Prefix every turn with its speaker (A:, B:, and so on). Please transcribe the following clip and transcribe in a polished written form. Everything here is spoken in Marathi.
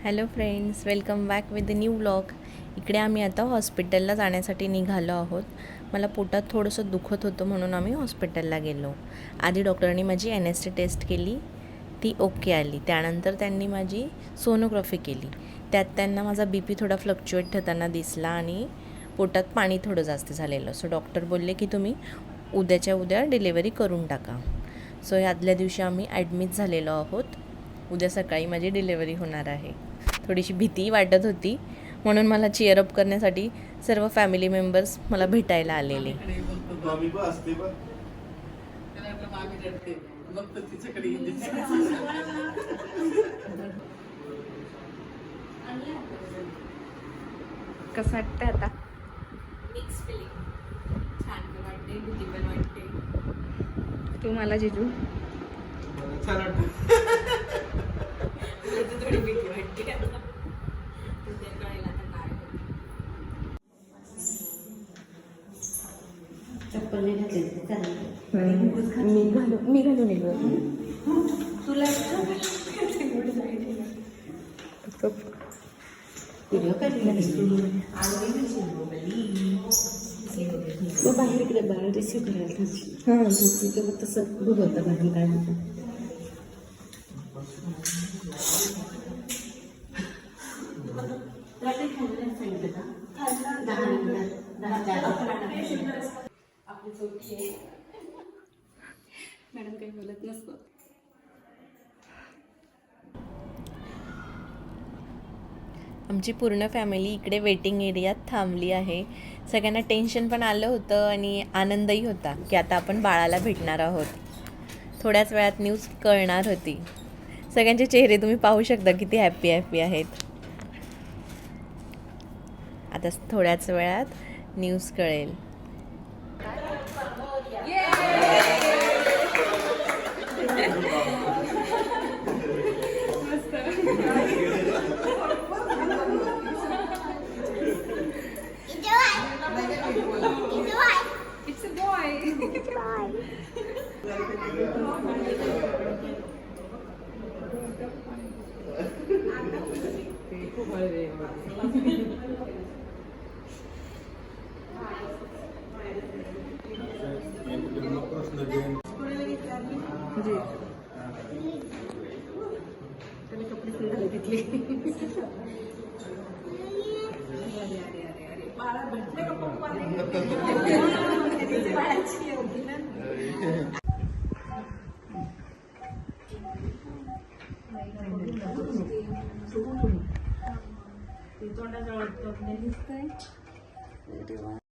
A: Hello friends, welcome back with the new vlog. इकडे आम्ही आता हॉस्पिटलला जाण्यासाठी निघालो आहोत. मला पोटात थोडंसं दुखत होतं म्हणून आम्ही हॉस्पिटलला गेलो. आधी डॉक्टरांनी माझी NST टेस्ट केली, ती ओके आली. त्यानंतर त्यांनी माझी सोनोग्राफी केली. त्यात त्यांना माझा BP थोडा फ्लक्च्युएट होताना दिसला आणि पोटात पाणी थोडं जास्त झालेलं. सो डॉक्टर बोलले की तुम्ही उद्याच्या उद्या डिलेवरी करून टाका. सो आदल्या दिवशी आम्ही ॲडमिट झालेलो आहोत. उद्या सकाळी माझी डिलेवरी होणार आहे. थोडीशी भीती वाटत होती, म्हणून मला चीअरअप करण्यासाठी सर्व फॅमिली मेंबर्स मला भेटायला आलेले. कसं वाटतंय आता?
B: Mix feeling. छान पण वाटते, भीती पण वाटते.
A: तुम्हाला जिजू?
B: छान वाटतं. थोडी भीती वाटते आता. उद्या कळेल आता काय होतं.
C: चप्पल नाही घातली चालेल.
A: मी घालून येतो.
B: तुला
C: व्हिडिओ काढला तू बाहेर इकडे बाहेर रिसिव्ह करायला थांबशील. हां तिथे मग तसं बघ होतं बाहेर काय होतं.
B: आपली चौकी आहे. मॅडम काही बोलत नसतं.
A: आमची पूर्ण फॅमिली इकडे वेटिंग एरियात थांबली आहे. सगळ्यांना टेन्शन पण आलं होतं आणि आनंदही होता की आता आपण बाळाला भेटणार आहोत. थोड्याच वेळात न्यूज कळणार होती. सगळ्यांचे चेहरे तुम्ही पाहू शकता किती हॅपी आहेत. आता थोड्याच वेळात न्यूज कळेल.
B: It's a boy.